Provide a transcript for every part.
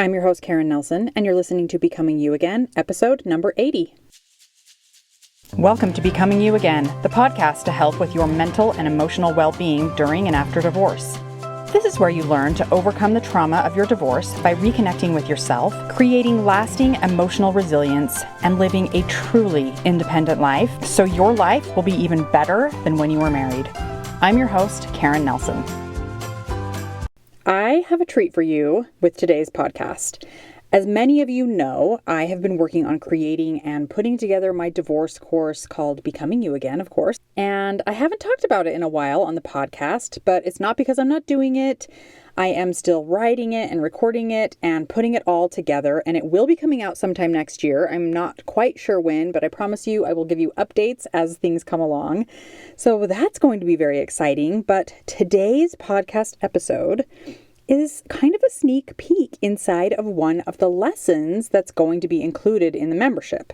I'm your host, Karen Nelson, and you're listening to Becoming You Again, episode number 80. Welcome to Becoming You Again, the podcast to help with your mental and emotional well-being during and after divorce. This is where you learn to overcome the trauma of your divorce by reconnecting with yourself, creating lasting emotional resilience, and living a truly independent life so your life will be even better than when you were married. I'm your host, Karen Nelson. I have a treat for you with today's podcast. As many of you know, I have been working on creating and putting together my divorce course called Becoming You Again, of course. And I haven't talked about it in a while on the podcast, but it's not because I'm not doing it. I am still writing it and recording it and putting it all together, and it will be coming out sometime next year. I'm not quite sure when, but I promise you I will give you updates as things come along. So that's going to be very exciting. But today's podcast episode is kind of a sneak peek inside of one of the lessons that's going to be included in the membership.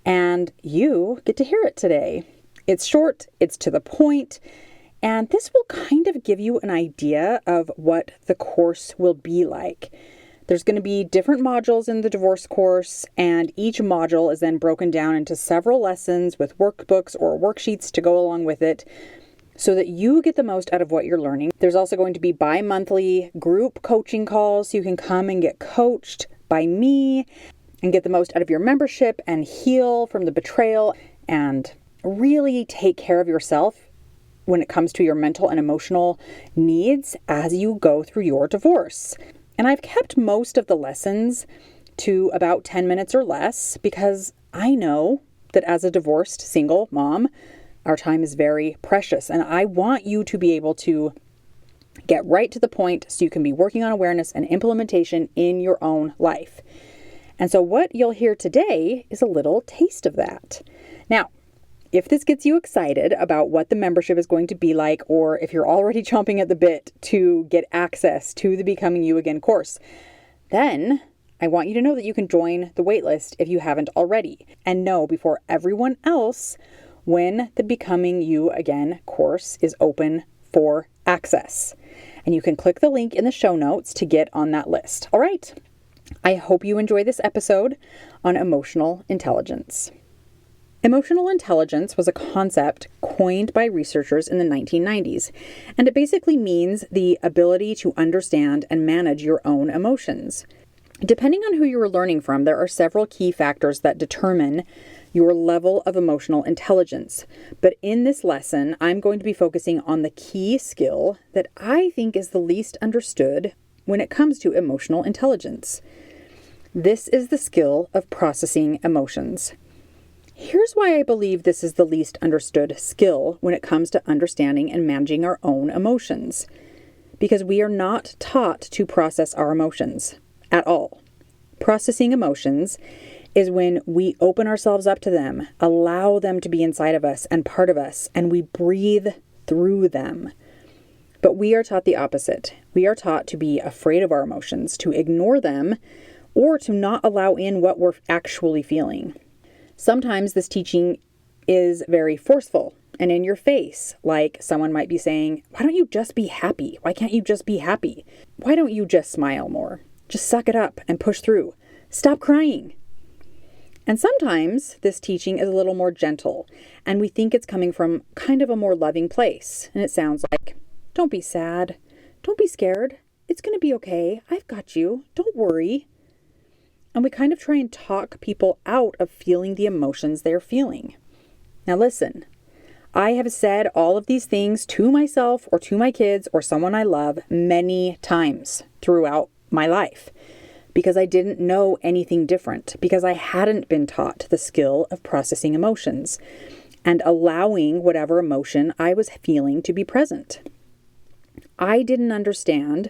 And you get to hear it today. It's short, it's to the point, and this will kind of give you an idea of what the course will be like. There's going to be different modules in the divorce course, and each module is then broken down into several lessons with workbooks or worksheets to go along with it so that you get the most out of what you're learning. There's also going to be bi-monthly group coaching calls. You can come and get coached by me and get the most out of your membership and heal from the betrayal and really take care of yourself when it comes to your mental and emotional needs as you go through your divorce. And I've kept most of the lessons to about 10 minutes or less because I know that as a divorced single mom, our time is very precious. And I want you to be able to get right to the point so you can be working on awareness and implementation in your own life. And so what you'll hear today is a little taste of that. Now, if this gets you excited about what the membership is going to be like, or if you're already chomping at the bit to get access to the Becoming You Again course, then I want you to know that you can join the waitlist if you haven't already, and know before everyone else when the Becoming You Again course is open for access. And you can click the link in the show notes to get on that list. All right. I hope you enjoy this episode on emotional intelligence. Emotional intelligence was a concept coined by researchers in the 1990s, and it basically means the ability to understand and manage your own emotions. Depending on who you are learning from, there are several key factors that determine your level of emotional intelligence. But in this lesson, I'm going to be focusing on the key skill that I think is the least understood when it comes to emotional intelligence. This is the skill of processing emotions. Here's why I believe this is the least understood skill when it comes to understanding and managing our own emotions. Because we are not taught to process our emotions at all. Processing emotions is when we open ourselves up to them, allow them to be inside of us and part of us, and we breathe through them. But we are taught the opposite. We are taught to be afraid of our emotions, to ignore them, or to not allow in what we're actually feeling. Sometimes this teaching is very forceful and in your face, like someone might be saying, why don't you just be happy? Why can't you just be happy? Why don't you just smile more? Just suck it up and push through. Stop crying. And sometimes this teaching is a little more gentle, and we think it's coming from kind of a more loving place. And it sounds like, don't be sad. Don't be scared. It's going to be okay. I've got you. Don't worry. And we kind of try and talk people out of feeling the emotions they're feeling. Now listen, I have said all of these things to myself or to my kids or someone I love many times throughout my life because I didn't know anything different, because I hadn't been taught the skill of processing emotions and allowing whatever emotion I was feeling to be present. I didn't understand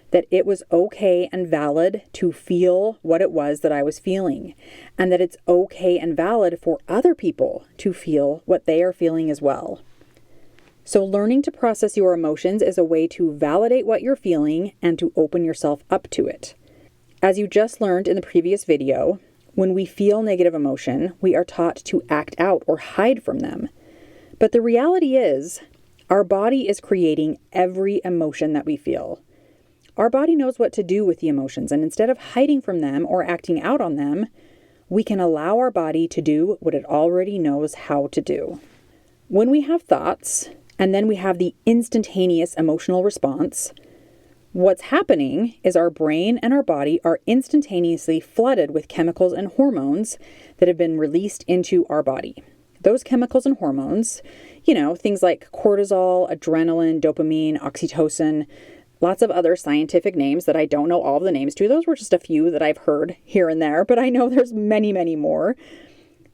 that it was okay and valid to feel what it was that I was feeling, and that it's okay and valid for other people to feel what they are feeling as well. So learning to process your emotions is a way to validate what you're feeling and to open yourself up to it. As you just learned in the previous video, when we feel negative emotion, we are taught to act out or hide from them. But the reality is, our body is creating every emotion that we feel. our body knows what to do with the emotions, and instead of hiding from them or acting out on them, we can allow our body to do what it already knows how to do. When we have thoughts, and then we have the instantaneous emotional response, what's happening is our brain and our body are instantaneously flooded with chemicals and hormones that have been released into our body. Those chemicals and hormones, things like cortisol, adrenaline, dopamine, oxytocin, lots of other scientific names that I don't know all of the names to. Those were just a few that I've heard here and there, but I know there's many, many more.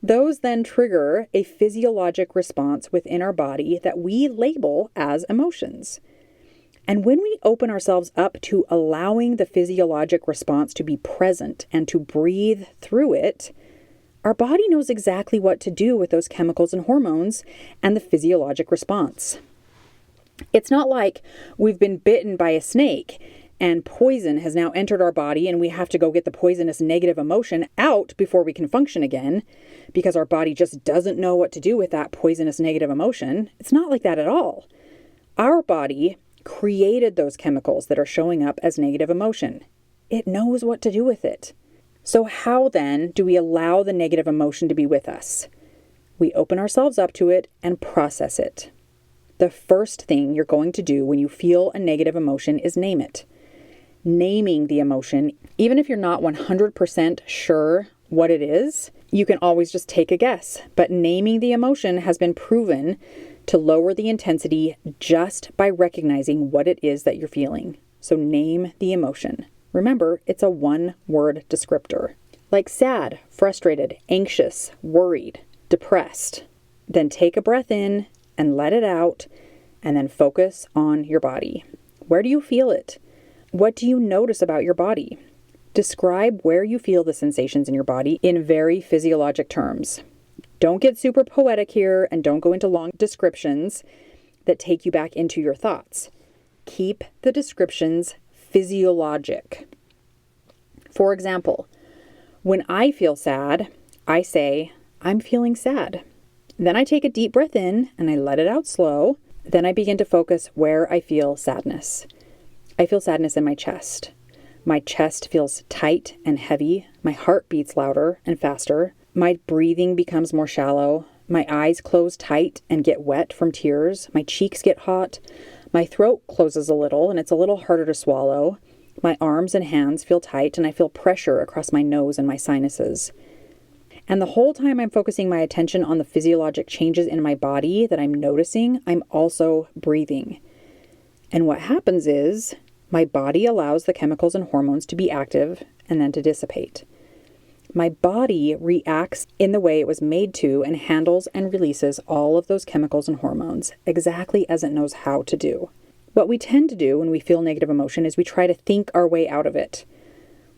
Those then trigger a physiologic response within our body that we label as emotions. And when we open ourselves up to allowing the physiologic response to be present and to breathe through it, our body knows exactly what to do with those chemicals and hormones and the physiologic response. It's not like we've been bitten by a snake and poison has now entered our body and we have to go get the poisonous negative emotion out before we can function again because our body just doesn't know what to do with that poisonous negative emotion. It's not like that at all. Our body created those chemicals that are showing up as negative emotion. It knows what to do with it. So how then do we allow the negative emotion to be with us? We open ourselves up to it and process it. The first thing you're going to do when you feel a negative emotion is name it. Naming the emotion, even if you're not 100% sure what it is, you can always just take a guess. But naming the emotion has been proven to lower the intensity just by recognizing what it is that you're feeling. So name the emotion. Remember, it's a one-word descriptor. Like sad, frustrated, anxious, worried, depressed. Then take a breath in and let it out, and then focus on your body. Where do you feel it? What do you notice about your body? Describe where you feel the sensations in your body in very physiologic terms. Don't get super poetic here and don't go into long descriptions that take you back into your thoughts. Keep the descriptions physiologic. For example, when I feel sad, I say, I'm feeling sad. Then I take a deep breath in and I let it out slow. Then I begin to focus where I feel sadness. I feel sadness in my chest. My chest feels tight and heavy. My heart beats louder and faster. My breathing becomes more shallow. My eyes close tight and get wet from tears. My cheeks get hot. My throat closes a little and it's a little harder to swallow. My arms and hands feel tight and I feel pressure across my nose and my sinuses. And the whole time I'm focusing my attention on the physiologic changes in my body that I'm noticing, I'm also breathing. And what happens is my body allows the chemicals and hormones to be active and then to dissipate. My body reacts in the way it was made to and handles and releases all of those chemicals and hormones exactly as it knows how to do. What we tend to do when we feel negative emotion is we try to think our way out of it.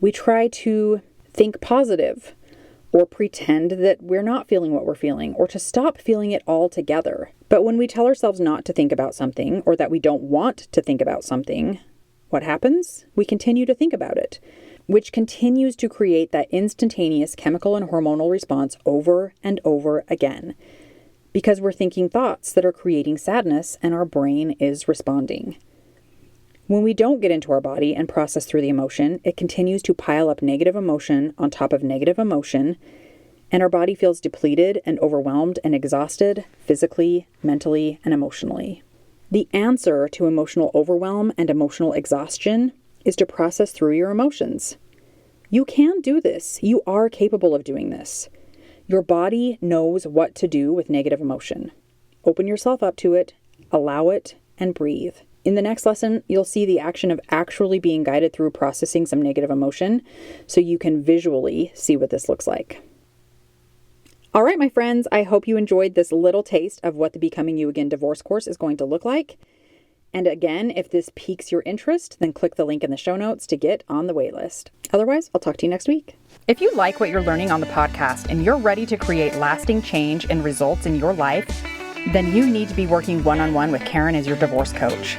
We try to think positive or pretend that we're not feeling what we're feeling or to stop feeling it altogether. But when we tell ourselves not to think about something or that we don't want to think about something, what happens? We continue to think about it, which continues to create that instantaneous chemical and hormonal response over and over again. Because we're thinking thoughts that are creating sadness and our brain is responding. When we don't get into our body and process through the emotion, it continues to pile up negative emotion on top of negative emotion, and our body feels depleted and overwhelmed and exhausted physically, mentally, and emotionally. The answer to emotional overwhelm and emotional exhaustion is to process through your emotions. You can do this. You are capable of doing this. Your body knows what to do with negative emotion. Open yourself up to it, allow it, and breathe. In the next lesson, you'll see the action of actually being guided through processing some negative emotion so you can visually see what this looks like. All right, my friends, I hope you enjoyed this little taste of what the Becoming You Again divorce course is going to look like. And again, if this piques your interest, then click the link in the show notes to get on the wait list. Otherwise, I'll talk to you next week. If you like what you're learning on the podcast and you're ready to create lasting change and results in your life, then you need to be working one-on-one with Karen as your divorce coach.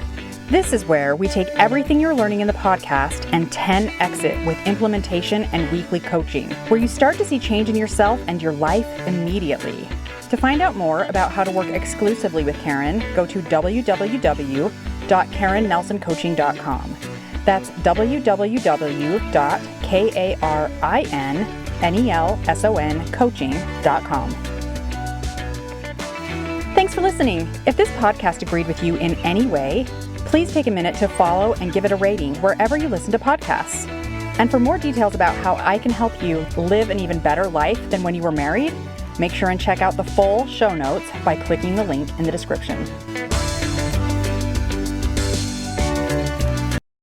This is where we take everything you're learning in the podcast and 10x it with implementation and weekly coaching, where you start to see change in yourself and your life immediately. To find out more about how to work exclusively with Karen, go to www.karennelsoncoaching.com. That's www.karinelsoncoaching.com. Thanks for listening. If this podcast agreed with you in any way, please take a minute to follow and give it a rating wherever you listen to podcasts. And for more details about how I can help you live an even better life than when you were married, make sure and check out the full show notes by clicking the link in the description.